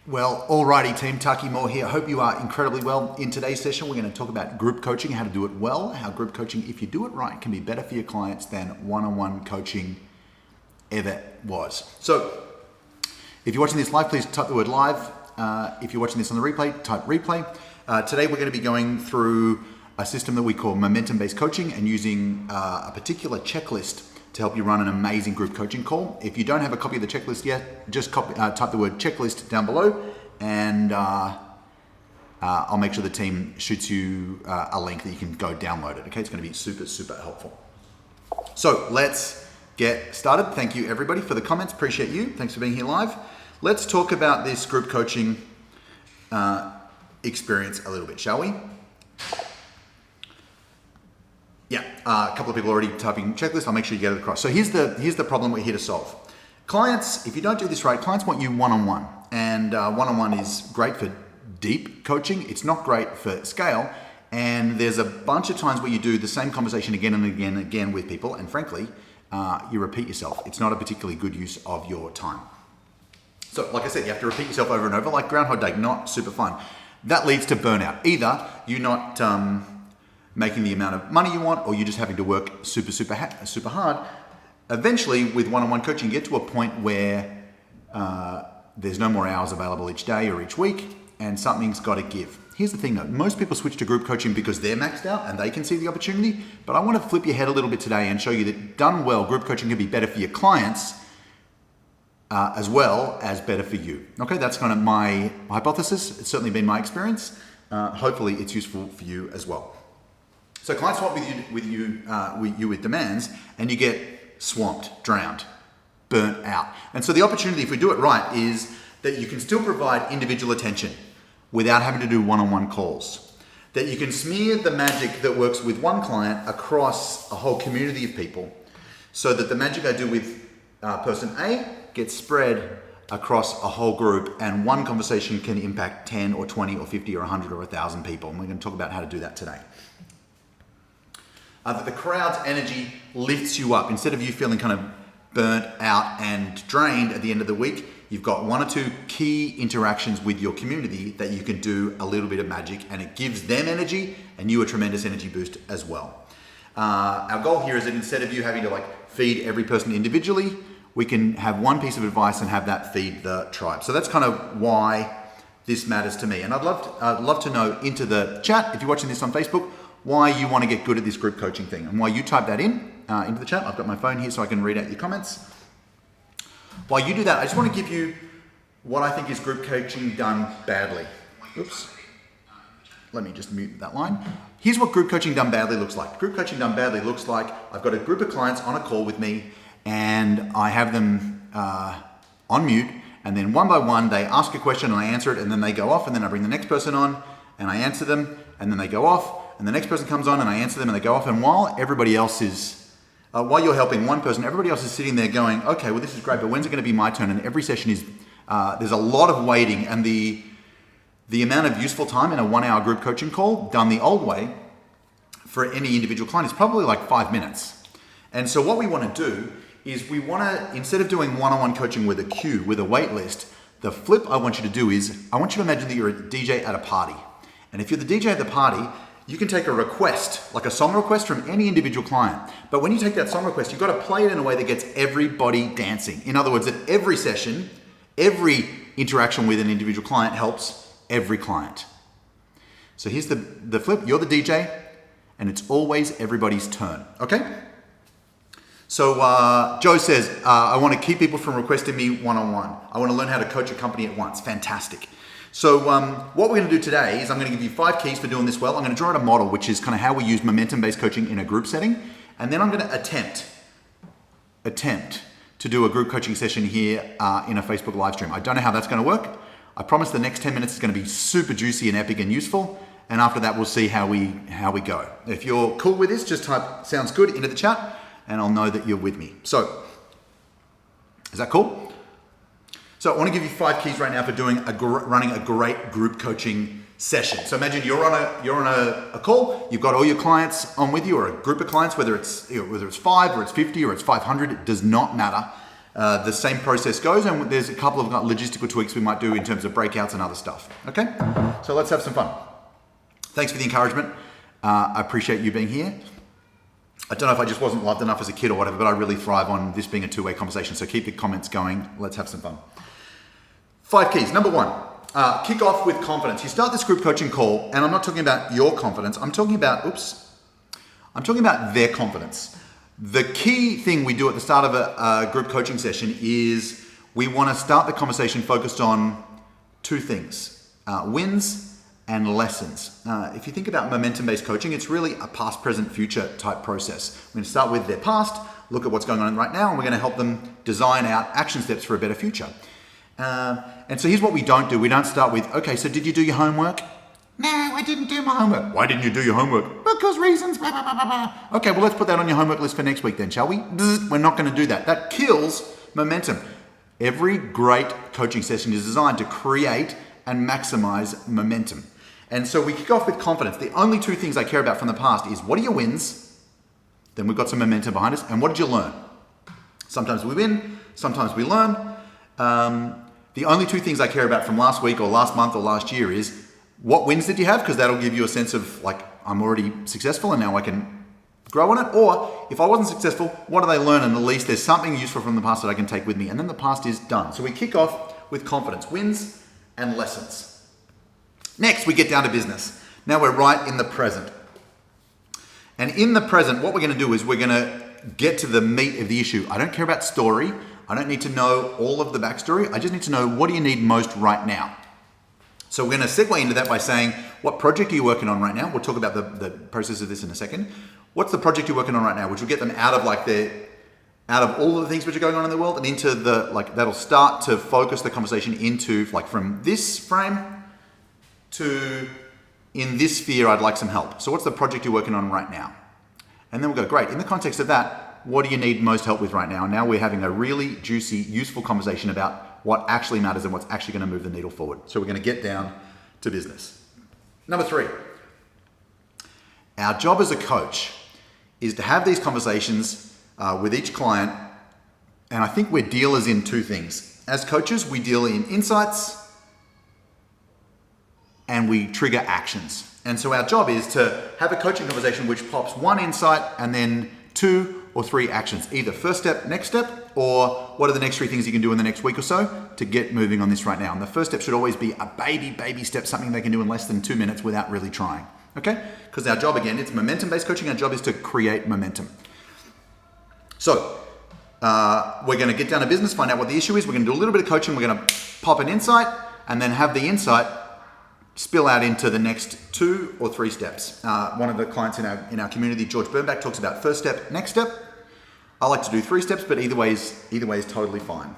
Well, alrighty team, Taki Moore here. Hope you are incredibly well. In today's session, we're going to talk about group coaching, how to do it well, how group coaching, if you do it right, can be better for your clients than one-on-one coaching ever was. So, if you're watching this live, please type the word live. If you're watching this on the replay, type replay. Today, we're going to be going through a system that we call momentum-based coaching and using a particular checklist to help you run an amazing group coaching call. If you don't have a copy of the checklist yet, just type the word checklist down below and I'll make sure the team shoots you a link that you can go download it. Okay, it's going to be super, super helpful. So let's get started. Thank you everybody for the comments. Appreciate you. Thanks for being here live. Let's talk about this group coaching experience a little bit, shall we? Yeah, a couple of people already typing checklist. I'll make sure you get it across. So here's the problem we're here to solve. Clients, if you don't do this right, clients want you one-on-one. And one-on-one is great for deep coaching. It's not great for scale. And there's a bunch of times where you do the same conversation again and again and again with people. And frankly, you repeat yourself. It's not a particularly good use of your time. So like I said, you have to repeat yourself over and over, like Groundhog Day, not super fun. That leads to burnout. Either you're not making the amount of money you want, or you're just having to work super hard. Eventually, with one-on-one coaching, you get to a point where there's no more hours available each day or each week, and something's got to give. Here's the thing though, most people switch to group coaching because they're maxed out and they can see the opportunity, but I want to flip your head a little bit today and show you that done well, group coaching can be better for your clients as well as better for you. Okay, that's kind of my hypothesis. It's certainly been my experience. Hopefully it's useful for you as well. So clients swap with you with demands, and you get swamped, drowned, burnt out. And so the opportunity, if we do it right, is that you can still provide individual attention without having to do one-on-one calls. That you can smear the magic that works with one client across a whole community of people, so that the magic I do with person A gets spread across a whole group, and one conversation can impact 10 or 20 or 50 or 100 or 1,000 people. And we're going to talk about how to do that today. That the crowd's energy lifts you up. Instead of you feeling kind of burnt out and drained at the end of the week, you've got one or two key interactions with your community that you can do a little bit of magic, and it gives them energy and you a tremendous energy boost as well. Our goal here is that instead of you having to feed every person individually, we can have one piece of advice and have that feed the tribe. So that's kind of why this matters to me. And I'd love to know into the chat, if you're watching this on Facebook, why you want to get good at this group coaching thing, and why you type that into the chat. I've got my phone here so I can read out your comments. While you do that, I just want to give you what I think is group coaching done badly. Oops. Let me just mute that line. Here's what group coaching done badly looks like. Group coaching done badly looks like I've got a group of clients on a call with me, and I have them on mute, and then one by one they ask a question and I answer it, and then they go off, and then I bring the next person on and I answer them, and then they go off, and the next person comes on and I answer them and they go off. And while everybody else is, while you're helping one person, everybody else is sitting there going, okay, well this is great, but when's it going to be my turn? And every session is, there's a lot of waiting, and the amount of useful time in a 1 hour group coaching call done the old way for any individual client is probably like 5 minutes. And so what we want to do is we want to, instead of doing one-on-one coaching with a queue, with a wait list, the flip I want you to do is, I want you to imagine that you're a DJ at a party. And if you're the DJ at the party, you can take a request, like a song request from any individual client. But when you take that song request, you've got to play it in a way that gets everybody dancing. In other words, at every session, every interaction with an individual client helps every client. So here's the flip. You're the DJ, and it's always everybody's turn, okay? So Joe says, I want to keep people from requesting me one-on-one. I want to learn how to coach a company at once. Fantastic. So what we're going to do today is I'm going to give you 5 keys for doing this well. I'm going to draw out a model, which is kind of how we use momentum-based coaching in a group setting. And then I'm going to attempt to do a group coaching session here in a Facebook live stream. I don't know how that's going to work. I promise the next 10 minutes is going to be super juicy and epic and useful. And after that, we'll see how we go. If you're cool with this, just type "sounds good" into the chat, and I'll know that you're with me. So, is that cool? So I want to give you 5 keys right now for running a great group coaching session. So imagine you're on a call, you've got all your clients on with you, or a group of clients, whether it's 5 or it's 50 or it's 500, it does not matter. The same process goes, and there's a couple of logistical tweaks we might do in terms of breakouts and other stuff. Okay, so let's have some fun. Thanks for the encouragement. I appreciate you being here. I don't know if I just wasn't loved enough as a kid or whatever, but I really thrive on this being a two-way conversation. So keep the comments going. Let's have some fun. 5 keys. Number 1, kick off with confidence. You start this group coaching call, and I'm not talking about your confidence. I'm talking about their confidence. The key thing we do at the start of a group coaching session is we want to start the conversation focused on 2 things, wins and lessons. If you think about momentum-based coaching, it's really a past, present, future type process. We're going to start with their past, look at what's going on right now, and we're going to help them design out action steps for a better future. And so here's what we don't do. We don't start with, okay, so did you do your homework? No, I didn't do my homework. Why didn't you do your homework? Because reasons, blah, blah, blah, blah, blah. Okay, well, let's put that on your homework list for next week then, shall we? We're not going to do that. That kills momentum. Every great coaching session is designed to create and maximize momentum. And so we kick off with confidence. The only 2 things I care about from the past is what are your wins? Then we've got some momentum behind us. And what did you learn? Sometimes we win, sometimes we learn. The only 2 things I care about from last week or last month or last year is what wins did you have? Because that'll give you a sense of like, I'm already successful and now I can grow on it. Or if I wasn't successful, what did I learn? And at least there's something useful from the past that I can take with me. And then the past is done. So we kick off with confidence, wins and lessons. Next, we get down to business. Now we're right in the present. And in the present, what we're going to do is we're going to get to the meat of the issue. I don't care about story. I don't need to know all of the backstory. I just need to know what do you need most right now. So we're going to segue into that by saying, what project are you working on right now? We'll talk about the process of this in a second. What's the project you're working on right now? Which will get them out of all of the things which are going on in the world and into that'll start to focus the conversation into from this frame to in this sphere, I'd like some help. So what's the project you're working on right now? And then we'll go, great. In the context of that, what do you need most help with right now? And now we're having a really juicy, useful conversation about what actually matters and what's actually going to move the needle forward. So we're going to get down to business. Number 3, our job as a coach is to have these conversations with each client. And I think we're dealers in 2 things. As coaches, we deal in insights and we trigger actions. And so our job is to have a coaching conversation which pops 1 insight and then 2 or 3 actions, either first step, next step, or what are the next 3 things you can do in the next week or so to get moving on this right now. And the first step should always be a baby step, something they can do in less than 2 minutes without really trying, okay? Because our job, again, it's momentum-based coaching. Our job is to create momentum. So we're gonna get down to business, find out what the issue is. We're gonna do a little bit of coaching. We're gonna pop an insight and then have the insight spill out into the next 2 or 3 steps. One of the clients in our community, George Bernbach, talks about first step, next step. I like to do 3 steps, but either way is totally fine.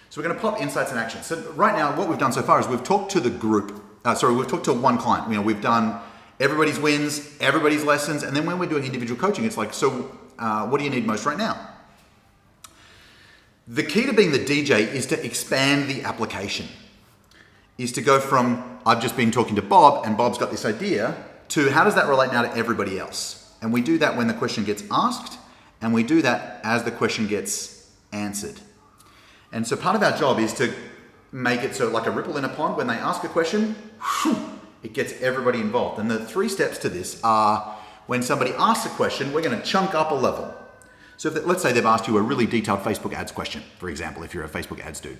So we're going to pop insights and actions. So right now, what we've done so far is we've talked to the group. We've talked to 1 client. We've done everybody's wins, everybody's lessons, and then when we're doing individual coaching, it's like, so what do you need most right now? The key to being the DJ is to expand the application. Is to go from, I've just been talking to Bob and Bob's got this idea, to how does that relate now to everybody else? And we do that when the question gets asked, and we do that as the question gets answered. And so part of our job is to make it so like a ripple in a pond. When they ask a question, it gets everybody involved. And the 3 steps to this are, when somebody asks a question, we're going to chunk up a level. So let's say they've asked you a really detailed Facebook ads question, for example, if you're a Facebook ads dude.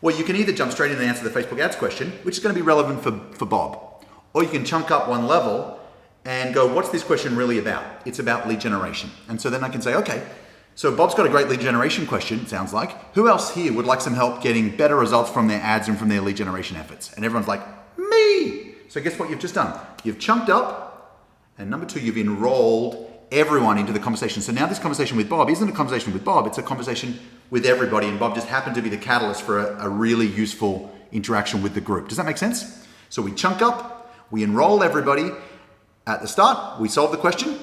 Well, you can either jump straight in and answer the Facebook ads question, which is going to be relevant for Bob, or you can chunk up 1 level and go, what's this question really about? It's about lead generation. And so then I can say, okay, so Bob's got a great lead generation question, it sounds like. Who else here would like some help getting better results from their ads and from their lead generation efforts? And everyone's like, me! So guess what you've just done? You've chunked up, and number 2, you've enrolled everyone into the conversation. So now this conversation with Bob isn't a conversation with Bob, it's a conversation with everybody, and Bob just happened to be the catalyst for a really useful interaction with the group. Does that make sense? So we chunk up, we enroll everybody at the start, we solve the question,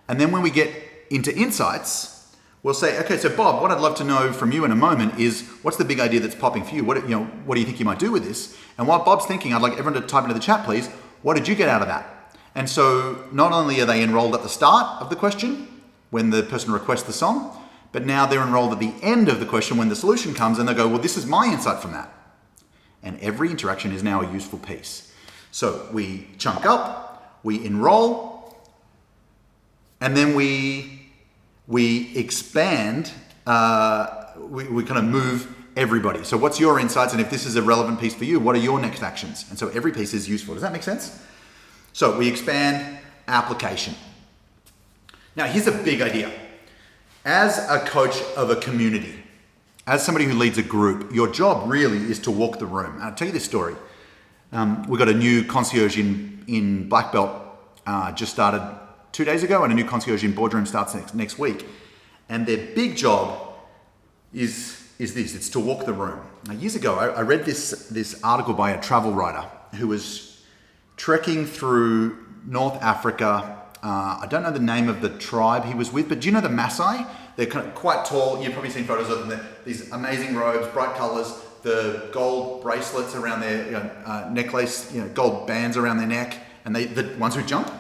and then when we get into insights, we'll say, okay, so Bob, what I'd love to know from you in a moment is, what's the big idea that's popping for you? What do you think you might do with this? And while Bob's thinking, I'd like everyone to type into the chat, please, what did you get out of that? And so not only are they enrolled at the start of the question, when the person requests the song, but now they're enrolled at the end of the question when the solution comes, and they go, well, this is my insight from that. And every interaction is now a useful piece. So we chunk up, we enroll, and then we expand, we kind of move everybody. So what's your insights? And if this is a relevant piece for you, what are your next actions? And so every piece is useful. Does that make sense? So we expand application. Now here's a big idea. As a coach of a community, as somebody who leads a group, your job really is to walk the room. And I'll tell you this story. We've got a new concierge in Black Belt, just started 2 days ago, and a new concierge in Boardroom starts next week. And their big job is this, it's to walk the room. Now, years ago, I read this article by a travel writer who was trekking through North Africa. I don't know the name of the tribe he was with, but do you know the Maasai? They're kind of quite tall. You've probably seen photos of them. These amazing robes, bright colors, the gold bracelets around their necklace, gold bands around their neck, and the ones who jump,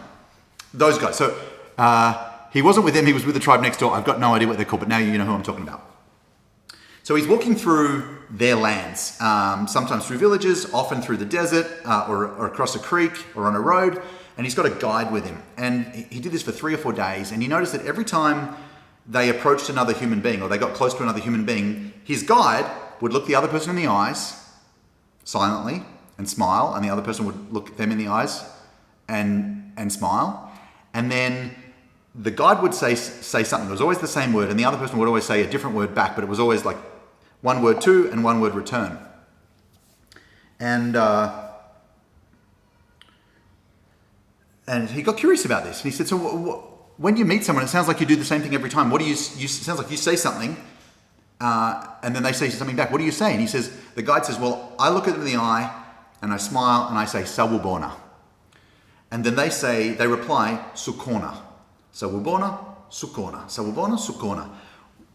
those guys. So he wasn't with them, he was with the tribe next door. I've got no idea what they're called, but now you know who I'm talking about. So he's walking through their lands, sometimes through villages, often through the desert, or across a creek, or on a road, and he's got a guide with him. And he did this for 3 or 4 days, and he noticed that every time they approached another human being, or they got close to another human being, his guide would look the other person in the eyes silently and smile, and the other person would look them in the eyes and smile. And then the guide would say something. It was always the same word, and the other person would always say a different word back, but it was always like one word to and one word return. And he got curious about this. And he said, so when you meet someone, it sounds like you do the same thing every time. What do you sounds like you say something, and then they say something back. What do you say? And he says, the guide says, well, I look at them in the eye, and I smile, and I say, sawubona. And then they reply, sukona. Sawubona, sukona. Sawubona, sukona.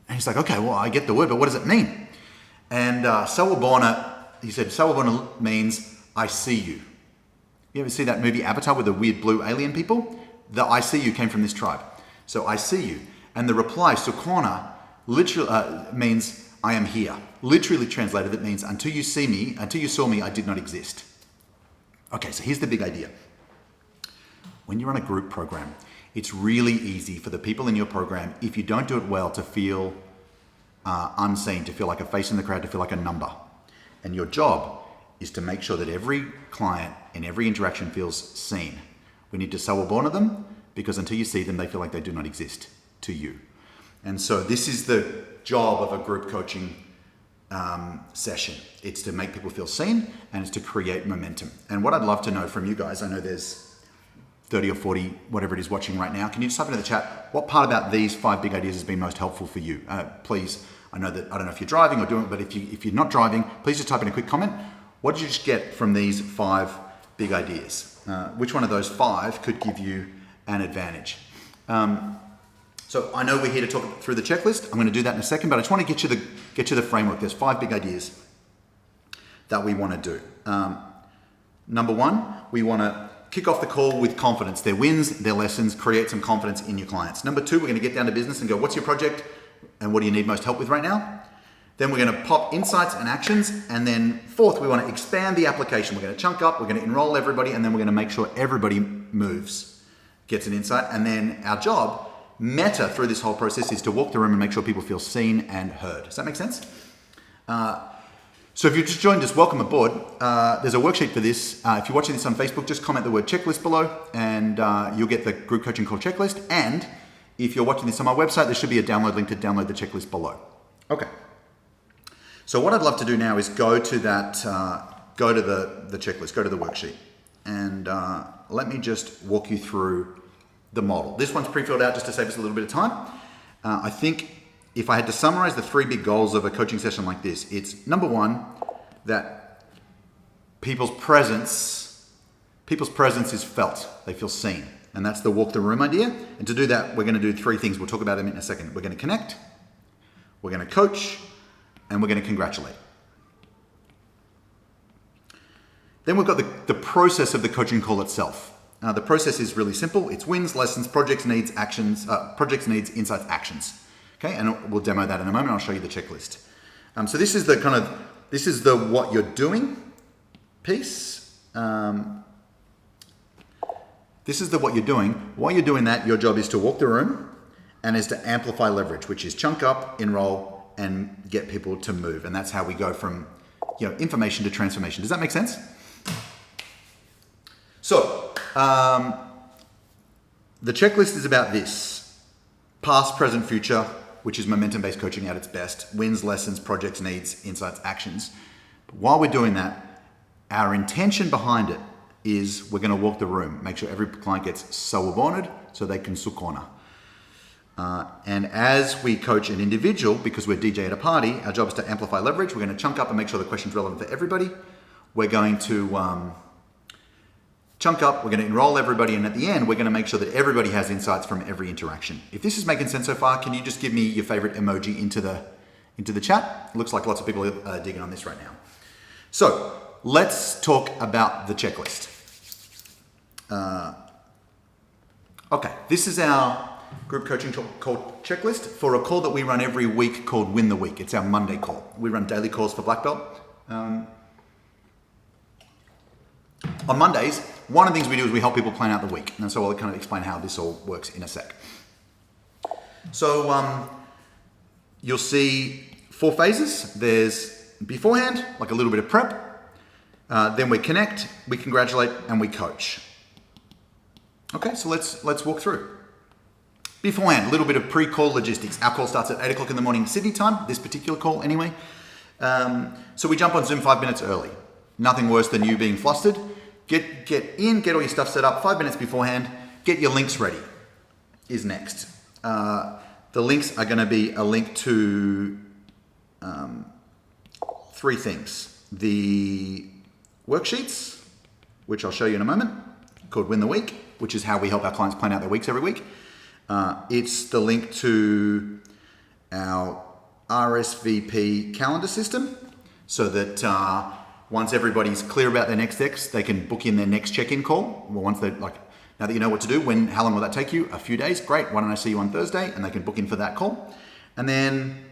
And he's like, okay, well, I get the word, but what does it mean? And sawubona, he said, sawubona means, I see you. You ever see that movie Avatar with the weird blue alien people? The I see you came from this tribe. So I see you. And the reply, sukona, literally means I am here. Literally translated, that means until you saw me, I did not exist. Okay, so here's the big idea. When you're on a group program, it's really easy for the people in your program, if you don't do it well, to feel unseen, to feel like a face in the crowd, to feel like a number. And your job is to make sure that every client in every interaction feels seen. We need to sawubona them, because until you see them, they feel like they do not exist to you. And so this is the job of a group coaching session. It's to make people feel seen, and it's to create momentum. And what I'd love to know from you guys, I know there's 30 or 40, whatever it is, watching right now. Can you just type into the chat, what part about these 5 big ideas has been most helpful for you? Please, I don't know if you're driving or doing it, but if you're not driving, please just type in a quick comment. What did you just get from these 5 big ideas? Which one of those 5 could give you an advantage? So I know we're here to talk through the checklist. I'm going to do that in a second, but I just want to get you the framework. There's 5 big ideas that we want to do. Number 1, we want to kick off the call with confidence. Their wins, their lessons, create some confidence in your clients. Number 2, we're going to get down to business and go, what's your project and what do you need most help with right now? Then we're going to pop insights and actions. And then 4th, we want to expand the application. We're going to chunk up, we're going to enroll everybody, and then we're going to make sure everybody moves, gets an insight. And then our job, meta through this whole process, is to walk the room and make sure people feel seen and heard. Does that make sense? So if you've just joined us, welcome aboard. There's a worksheet for this. If you're watching this on Facebook, just comment the word checklist below, and you'll get the group coaching call checklist. And if you're watching this on my website, there should be a download link to download the checklist below. Okay. So what I'd love to do now is go to the checklist, go to the worksheet. And let me just walk you through the model. This one's pre-filled out just to save us a little bit of time. I think if I had to summarize the 3 big goals of a coaching session like this, it's number 1, that people's presence is felt. They feel seen. And that's the walk the room idea. And to do that, we're going to do 3 things. We'll talk about them in a second. We're going to connect, we're going to coach, and we're going to congratulate. Then we've got the process of the coaching call itself. The process is really simple. It's wins, lessons, projects, needs, actions, insights, actions. Okay, and we'll demo that in a moment. I'll show you the checklist. So this is the what you're doing piece. This is the what you're doing. While you're doing that, your job is to walk the room and is to amplify leverage, which is chunk up, enroll, and get people to move. And that's how we go from information to transformation. Does that make sense? So the checklist is about this: past, present, future, which is momentum-based coaching at its best. Wins, lessons, projects, needs, insights, actions. But while we're doing that, our intention behind it is we're going to walk the room, make sure every client gets sawuboned so they can sukona. And as we coach an individual, because we're DJ at a party, our job is to amplify leverage. We're going to chunk up and make sure the question's relevant for everybody. We're going to chunk up, we're going to enroll everybody, and at the end, we're going to make sure that everybody has insights from every interaction. If this is making sense so far, can you just give me your favorite emoji into the chat? It looks like lots of people are digging on this right now. So let's talk about the checklist. Okay, this is our group coaching call checklist for a call that we run every week called Win the Week. It's our Monday call. We run daily calls for Black Belt. On Mondays, one of the things we do is we help people plan out the week. And so I'll kind of explain how this all works in a sec. So you'll see 4 phases. There's beforehand, like a little bit of prep. Then we connect, we congratulate, and we coach. Okay, so let's walk through. Beforehand, a little bit of pre-call logistics. Our call starts at 8 o'clock in the morning Sydney time, this particular call anyway. So we jump on Zoom 5 minutes early. Nothing worse than you being flustered. Get in, get all your stuff set up 5 minutes beforehand. Get your links ready is next. The links are going to be a link to 3 things. The worksheets, which I'll show you in a moment, called Win the Week, which is how we help our clients plan out their weeks every week. It's the link to our RSVP calendar system so that once everybody's clear about their next steps, they can book in their next check-in call. Well, once they're like, now that you know what to do, how long will that take you? A few days, great. Why don't I see you on Thursday? And they can book in for that call. And then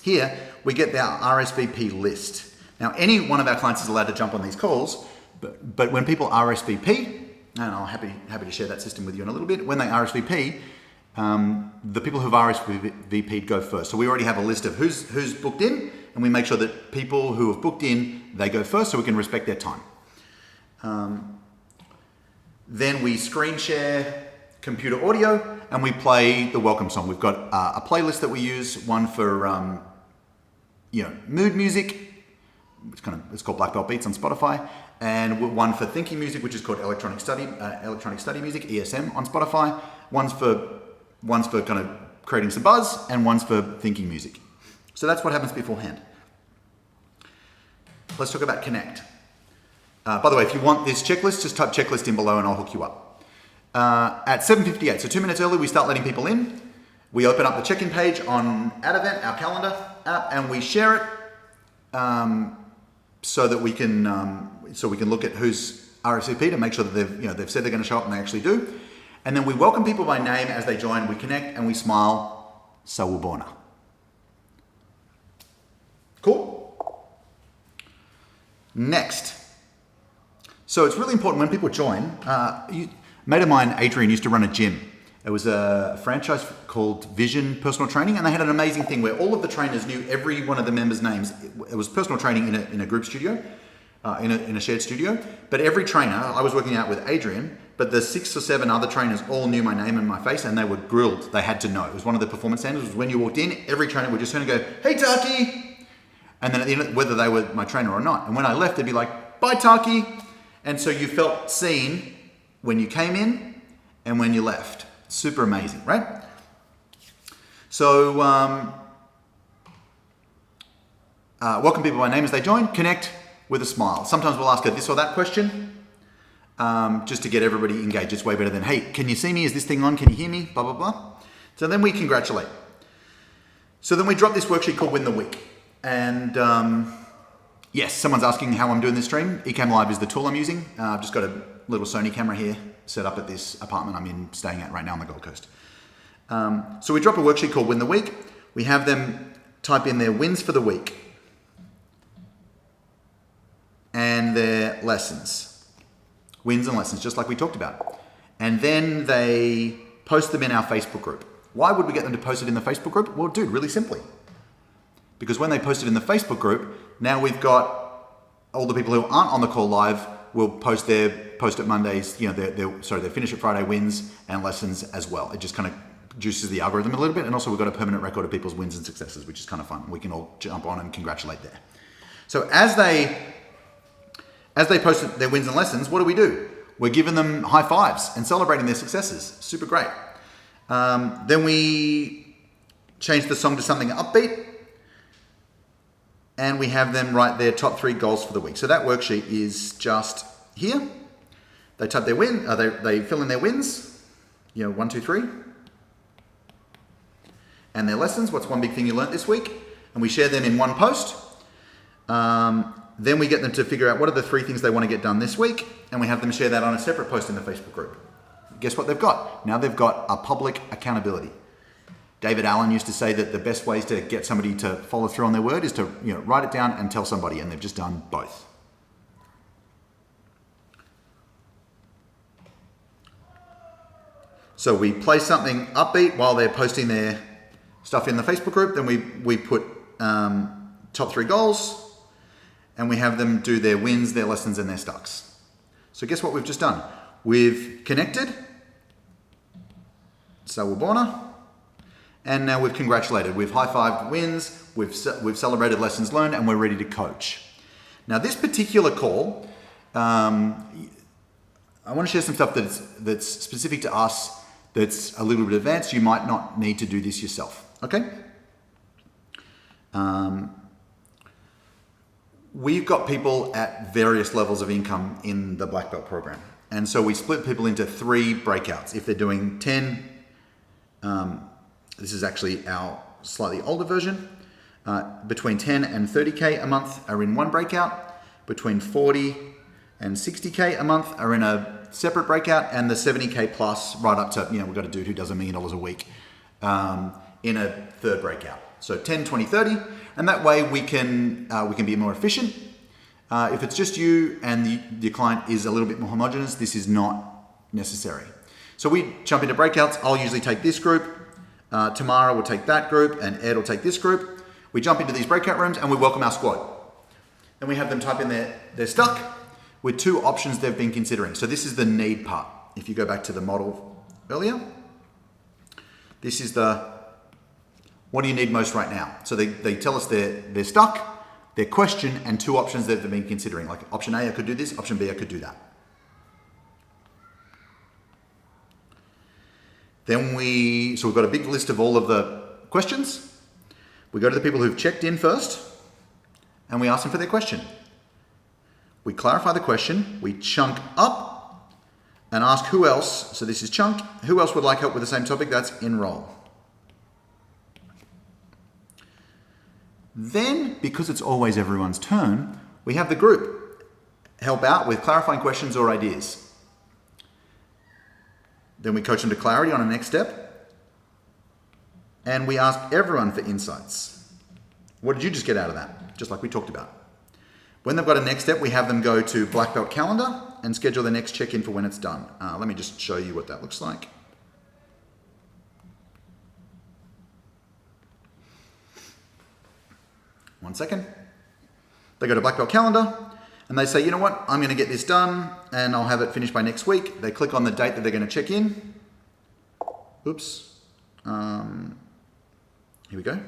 here we get our RSVP list. Now, any one of our clients is allowed to jump on these calls, but when people RSVP, and I'll happy to share that system with you in a little bit. When they RSVP, the people who've RSVP'd go first. So we already have a list of who's booked in, and we make sure that people who have booked in, they go first so we can respect their time. Then we screen share computer audio, and we play the welcome song. We've got a playlist that we use, one for mood music. It's called Black Belt Beats on Spotify, and one for thinking music, which is called electronic study music (ESM) on Spotify. One's for kind of creating some buzz, and one's for thinking music. So that's what happens beforehand. Let's talk about Connect. By the way, if you want this checklist, just type checklist in below, and I'll hook you up. At 7:58, so 2 minutes early, we start letting people in. We open up the check-in page on AdEvent, our calendar app, and we share it. So that we can look at who's RSVP to make sure that they've said they're going to show up and they actually do, and then we welcome people by name as they join. We connect and we smile. Sawubona. Cool. Next. So it's really important when people join. A mate of mine, Adrian, used to run a gym. It was a franchise called Vision Personal Training, and they had an amazing thing where all of the trainers knew every one of the members' names. It was personal training in a group studio, in a shared studio. But every trainer, I was working out with Adrian, but the 6 or 7 other trainers all knew my name and my face, and they were grilled. They had to know. It was one of the performance standards. Was when you walked in, every trainer would just turn and go, "Hey, Taki!" And then at the end, whether they were my trainer or not. And when I left, they'd be like, "Bye, Taki!" And so you felt seen when you came in and when you left. Super amazing, right? So, welcome people by name as they join. Connect with a smile. Sometimes we'll ask a this or that question, just to get everybody engaged. It's way better than, "Hey, can you see me? Is this thing on? Can you hear me?" Blah, blah, blah. So then we congratulate. So then we drop this worksheet called Win the Week. And yes, someone's asking how I'm doing this stream. ecamm Live is the tool I'm using. I've just got a little Sony camera here set up at this apartment I'm staying at right now on the Gold Coast. So we drop a worksheet called Win the Week. We have them type in their wins for the week and their lessons. Wins and lessons, just like we talked about. And then they post them in our Facebook group. Why would we get them to post it in the Facebook group? Well, dude, really simply. Because when they post it in the Facebook group, now we've got all the people who aren't on the call live will post it Mondays, their finish it Friday wins and lessons as well. It just kind of juices the algorithm a little bit. And also we've got a permanent record of people's wins and successes, which is kind of fun. We can all jump on and congratulate there. So as they post their wins and lessons, what do? We're giving them high fives and celebrating their successes. Super great. Then we change the song to something upbeat. And we have them write their top 3 goals for the week. So that worksheet is just here. They type their win, they fill in their wins, 1, 2, 3. And their lessons, what's one big thing you learned this week? And we share them in one post. Then we get them to figure out what are the 3 things they want to get done this week. And we have them share that on a separate post in the Facebook group. Guess what they've got? Now they've got a public accountability. David Allen used to say that the best ways to get somebody to follow through on their word is to write it down and tell somebody, and they've just done both. So we play something upbeat while they're posting their stuff in the Facebook group. Then we put top 3 goals, and we have them do their wins, their lessons, and their stucks. So guess what we've just done? We've connected, Sawubona, and now we've congratulated. We've high-fived wins, we've celebrated lessons learned, and we're ready to coach. Now this particular call, I want to share some stuff that's specific to us, that's a little bit advanced. You might not need to do this yourself, okay? We've got people at various levels of income in the Black Belt program. And so we split people into 3 breakouts. If they're doing 10, this is actually our slightly older version. Between 10 and 30K a month are in one breakout. Between 40 and 60K a month are in a separate breakout. And the 70K plus right up to, we've got a dude who does $1 million a week in a third breakout. So 10, 20, 30. And that way we can be more efficient. If it's just you and the client is a little bit more homogeneous, this is not necessary. So we jump into breakouts. I'll usually take this group. Tamara will take that group, and Ed will take this group. We jump into these breakout rooms and we welcome our squad. And we have them type in their stuck with 2 options they've been considering. So this is the need part. If you go back to the model earlier, this is what do you need most right now? So they tell us they're stuck, their question, and 2 options that they've been considering. Like option A, I could do this. Option B, I could do that. Then we've got a big list of all of the questions. We go to the people who've checked in first, and we ask them for their question. We clarify the question, we chunk up, and ask who else, so this is chunk, who else would like help with the same topic? That's enroll. Then, because it's always everyone's turn, we have the group help out with clarifying questions or ideas. Then we coach them to clarity on a next step. And we ask everyone for insights. What did you just get out of that? Just like we talked about. When they've got a next step, we have them go to Black Belt calendar and schedule the next check-in for when it's done. Let me just show you what that looks like. One second. They go to Black Belt calendar. And they say, you know what, I'm going to get this done and I'll have it finished by next week. They click on the date that they're going to check in. Oops. Here we go.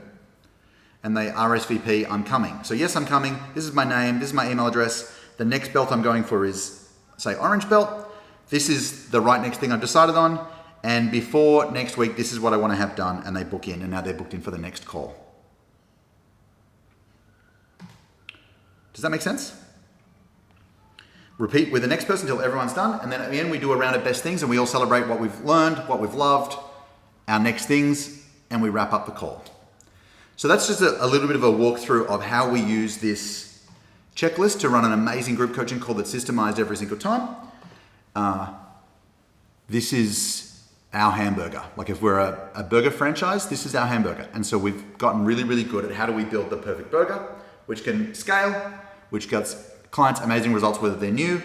And they RSVP, I'm coming. So yes, I'm coming. This is my name. This is my email address. The next belt I'm going for is, say, orange belt. This is the right next thing I've decided on. And before next week, this is what I want to have done. And they book in. And now they're booked in for the next call. Does that make sense? Repeat with the next person until everyone's done. And then at the end, we do a round of best things and we all celebrate what we've learned, what we've loved, our next things, and we wrap up the call. So that's just a little bit of a walkthrough of how we use this checklist to run an amazing group coaching call that's systemized every single time. This is our hamburger. Like if we're a burger franchise, this is our hamburger. And so we've gotten really, really good at how do we build the perfect burger, which can scale, which gets clients amazing results, whether they're new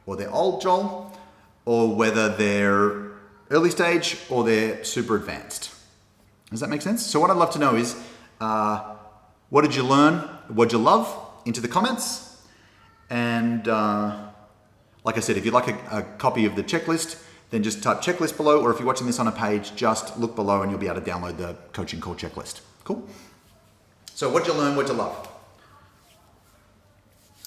or they're old, Joel, or whether they're early stage or they're super advanced. Does that make sense? So what I'd love to know is, what did you learn? What did you love? Into the comments. And like I said, if you'd like a copy of the checklist, then just type checklist below, or if you're watching this on a page, just look below and you'll be able to download the coaching call checklist. Cool? So what'd you learn? What'd you love?